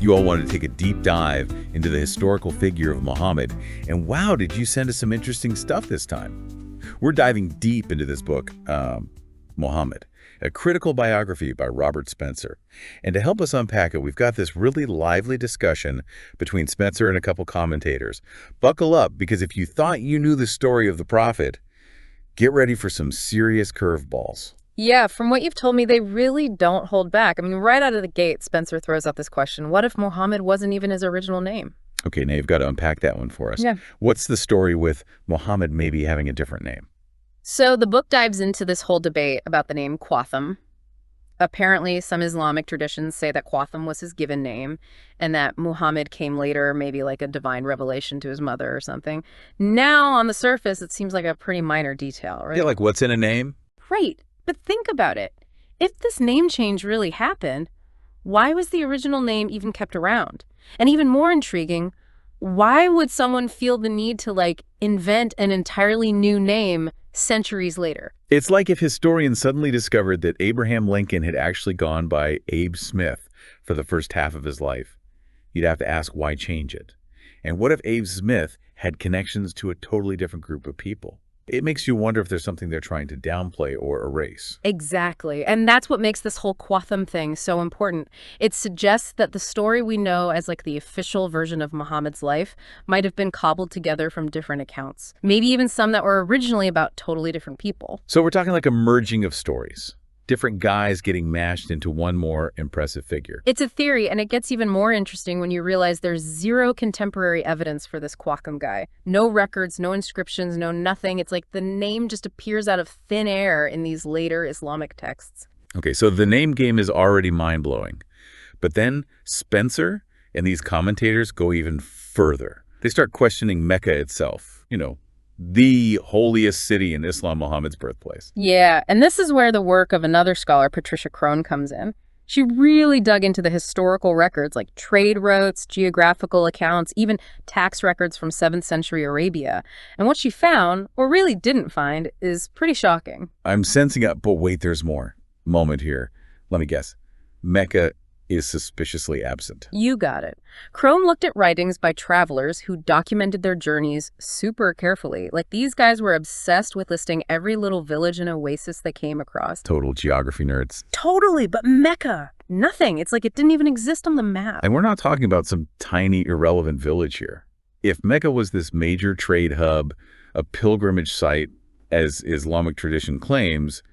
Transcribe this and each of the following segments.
You all wanted to take a deep dive into the historical figure of Muhammad, and wow, did you send us some interesting stuff this time. We're diving deep into this book, Mohammed, a critical biography by Robert Spencer. And to help us unpack it, we've got this really lively discussion between Spencer and a couple commentators. Buckle up, because if you thought you knew the story of the prophet, get ready for some serious curveballs. Yeah, from what you've told me, they really don't hold back. I mean, right out of the gate, Spencer throws out this question: what if Mohammed wasn't even his original name? Okay, now you've got to unpack that one for us. Yeah. What's the story with Muhammad maybe having a different name? So the book dives into this whole debate about the name Qatham. Apparently, some Islamic traditions say that Qatham was his given name and that Muhammad came later, maybe like a divine revelation to his mother or something. Now, on the surface, it seems like a pretty minor detail, right? Yeah, like what's in a name? Right. But think about it. If this name change really happened, why was the original name even kept around? And even more intriguing, why would someone feel the need to, invent an entirely new name centuries later? It's like if historians suddenly discovered that Abraham Lincoln had actually gone by Abe Smith for the first half of his life. You'd have to ask, why change it? And what if Abe Smith had connections to a totally different group of people? It makes you wonder if there's something they're trying to downplay or erase. Exactly. And that's what makes this whole Qatham thing so important. It suggests that the story we know as the official version of Muhammad's life might have been cobbled together from different accounts. Maybe even some that were originally about totally different people. So we're talking like a merging of stories. Different guys getting mashed into one more impressive figure. It's a theory, and it gets even more interesting when you realize there's zero contemporary evidence for this Qatham guy. No records, no inscriptions, no nothing. It's like the name just appears out of thin air in these later Islamic texts. Okay, so the name game is already mind-blowing. But then Spencer and these commentators go even further. They start questioning Mecca itself, the holiest city in Islam, Muhammad's birthplace. Yeah, and this is where the work of another scholar, Patricia Crone, comes in. She really dug into the historical records like trade routes, geographical accounts, even tax records from 7th century Arabia. And what she found, or really didn't find, is pretty shocking. I'm sensing but wait, there's more. Moment here. Let me guess. Mecca is suspiciously absent. You got it. Crone looked at writings by travelers who documented their journeys super carefully. These guys were obsessed with listing every little village and oasis they came across. Total geography nerds. Totally, but Mecca, nothing. It's like it didn't even exist on the map. And we're not talking about some tiny, irrelevant village here. If Mecca was this major trade hub, a pilgrimage site, as Islamic tradition claims,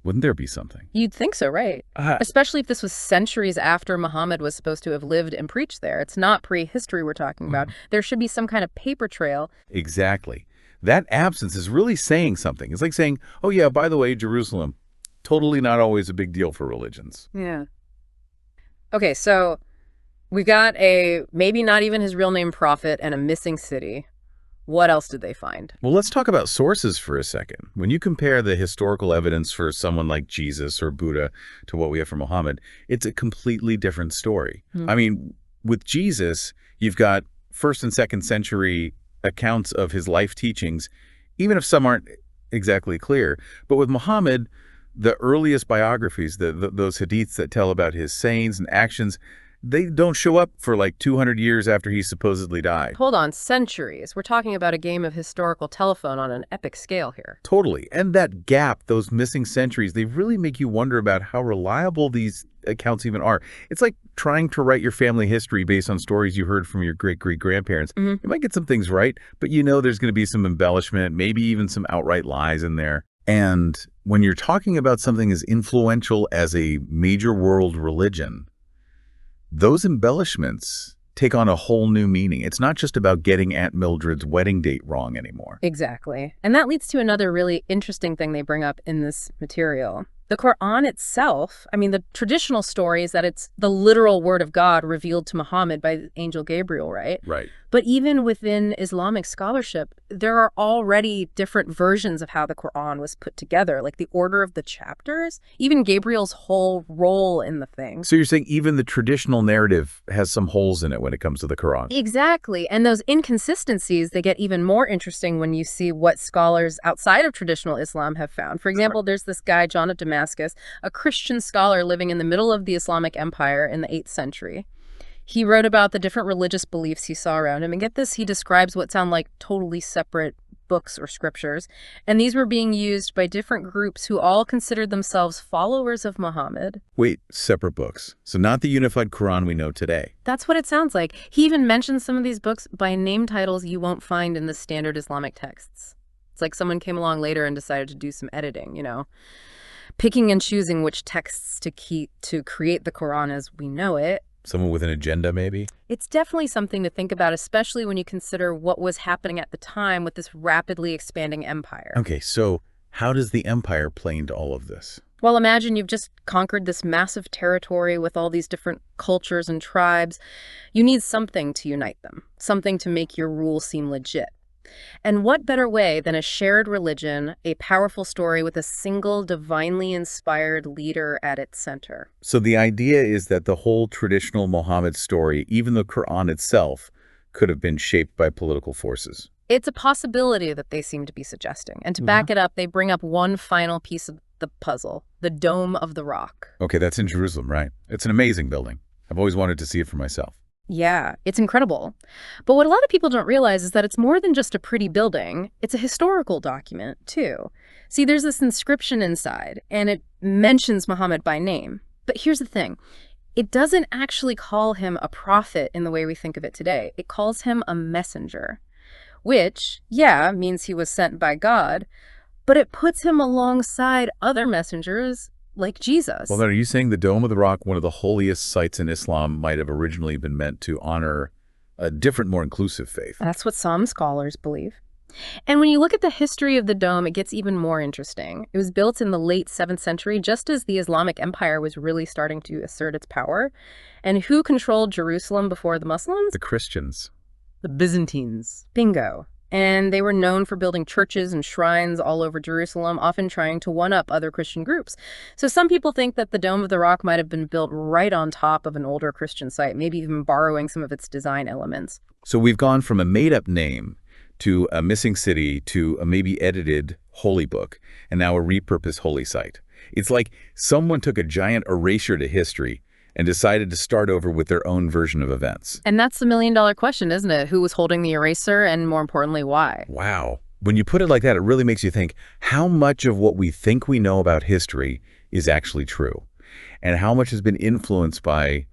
wouldn't there be something? You'd think so, right? Especially if this was centuries after Muhammad was supposed to have lived and preached there. It's not prehistory we're talking about. There should be some kind of paper trail. Exactly. That absence is really saying something. It's like saying, oh yeah, by the way, Jerusalem, totally not always a big deal for religions. Yeah. Okay, so we got a maybe not even his real name prophet and a missing city. What else did they find? Well, let's talk about sources for a second. When you compare the historical evidence for someone like Jesus or Buddha to what we have for Muhammad, it's a completely different story. I mean, with Jesus, you've got 1st and 2nd century accounts of his life teachings, even if some aren't exactly clear. But with Muhammad, the earliest biographies, those hadiths that tell about his sayings and actions, they don't show up for 200 years after he supposedly died. Hold on, centuries. We're talking about a game of historical telephone on an epic scale here. Totally. And that gap, those missing centuries, they really make you wonder about how reliable these accounts even are. It's like trying to write your family history based on stories you heard from your great-great-grandparents. You might get some things right, but there's going to be some embellishment, maybe even some outright lies in there. And when you're talking about something as influential as a major world religion, those embellishments take on a whole new meaning. It's not just about getting Aunt Mildred's wedding date wrong anymore. Exactly. And that leads to another really interesting thing they bring up in this material. The Quran itself, the traditional story is that it's the literal word of God revealed to Muhammad by the angel Gabriel, right? Right. But even within Islamic scholarship, there are already different versions of how the Quran was put together, like the order of the chapters, even Gabriel's whole role in the thing. So you're saying even the traditional narrative has some holes in it when it comes to the Quran? Exactly. And those inconsistencies, they get even more interesting when you see what scholars outside of traditional Islam have found. For example, there's this guy, John of Damascus, a Christian scholar living in the middle of the Islamic Empire in the 8th century. He wrote about the different religious beliefs he saw around him. And get this, he describes what sound like totally separate books or scriptures. And these were being used by different groups who all considered themselves followers of Muhammad. Wait, separate books. So not the unified Quran we know today. That's what it sounds like. He even mentions some of these books by name titles you won't find in the standard Islamic texts. It's like someone came along later and decided to do some editing, picking and choosing which texts to create the Quran as we know it. Someone with an agenda, maybe? It's definitely something to think about, especially when you consider what was happening at the time with this rapidly expanding empire. Okay, so how does the empire play into all of this? Well, imagine you've just conquered this massive territory with all these different cultures and tribes. You need something to unite them, something to make your rule seem legit. And what better way than a shared religion, a powerful story with a single divinely inspired leader at its center? So the idea is that the whole traditional Muhammad story, even the Quran itself, could have been shaped by political forces. It's a possibility that they seem to be suggesting. And to back it up, they bring up one final piece of the puzzle, the Dome of the Rock. Okay, that's in Jerusalem, right? It's an amazing building. I've always wanted to see it for myself. Yeah, it's incredible. But what a lot of people don't realize is that it's more than just a pretty building. It's a historical document, too. See, there's this inscription inside, and it mentions Muhammad by name. But here's the thing. It doesn't actually call him a prophet in the way we think of it today. It calls him a messenger, which, yeah, means he was sent by God, but it puts him alongside other messengers like Jesus. Well, then, are you saying the Dome of the Rock, one of the holiest sites in Islam, might have originally been meant to honor a different, more inclusive faith? That's what some scholars believe. And when you look at the history of the dome, it gets even more interesting. It was built in the late 7th century, just as the Islamic Empire was really starting to assert its power. And who controlled Jerusalem before the Muslims? The Christians. The Byzantines. Bingo. And they were known for building churches and shrines all over Jerusalem, often trying to one-up other Christian groups. So some people think that the Dome of the Rock might have been built right on top of an older Christian site, maybe even borrowing some of its design elements. So we've gone from a made-up name to a missing city to a maybe edited holy book, and now a repurposed holy site. It's like someone took a giant eraser to history and decided to start over with their own version of events. And that's the million-dollar question, isn't it? Who was holding the eraser, and more importantly, why? Wow. When you put it like that, it really makes you think how much of what we think we know about history is actually true, and how much has been influenced by,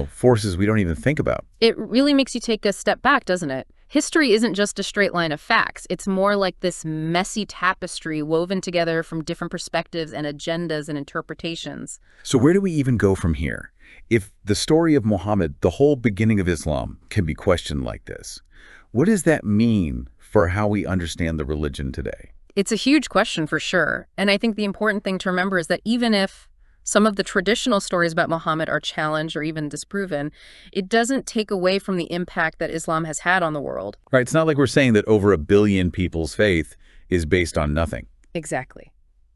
forces we don't even think about. It really makes you take a step back, doesn't it? History isn't just a straight line of facts. It's more like this messy tapestry woven together from different perspectives and agendas and interpretations. So where do we even go from here? If the story of Muhammad, the whole beginning of Islam, can be questioned like this, what does that mean for how we understand the religion today? It's a huge question for sure. And I think the important thing to remember is that even if some of the traditional stories about Muhammad are challenged or even disproven, it doesn't take away from the impact that Islam has had on the world. Right. It's not like we're saying that over 1 billion people's faith is based on nothing. Exactly.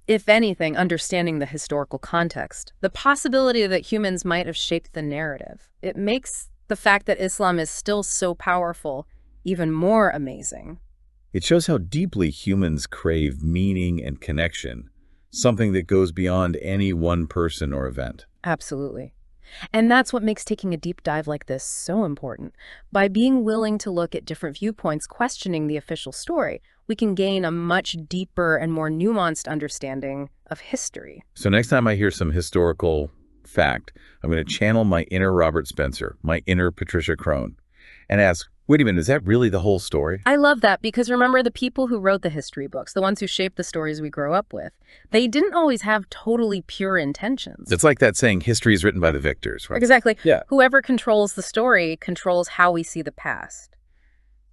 If anything, understanding the historical context, the possibility that humans might have shaped the narrative, it makes the fact that Islam is still so powerful even more amazing. It shows how deeply humans crave meaning and connection, something that goes beyond any one person or event. Absolutely. And that's what makes taking a deep dive like this so important. By being willing to look at different viewpoints, questioning the official story, we can gain a much deeper and more nuanced understanding of history. So next time I hear some historical fact, I'm going to channel my inner Robert Spencer, my inner Patricia Crone, and ask, wait a minute, is that really the whole story? I love that because remember, the people who wrote the history books, the ones who shaped the stories we grow up with, they didn't always have totally pure intentions. It's like that saying, history is written by the victors, right? Exactly. Yeah. Whoever controls the story controls how we see the past.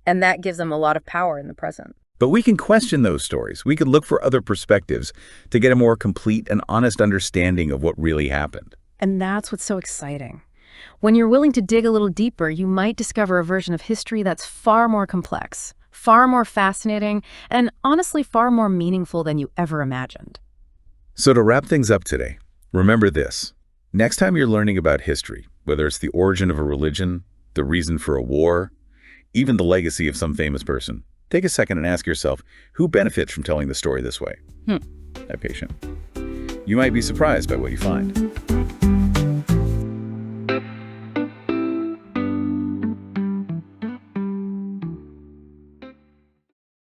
And that gives them a lot of power in the present. But we can question those stories. We could look for other perspectives to get a more complete and honest understanding of what really happened. And that's what's so exciting. When you're willing to dig a little deeper, you might discover a version of history that's far more complex, far more fascinating, and honestly far more meaningful than you ever imagined. So to wrap things up today, remember this. Next time you're learning about history, whether it's the origin of a religion, the reason for a war, even the legacy of some famous person, take a second and ask yourself, who benefits from telling the story this way? Have patience. You might be surprised by what you find.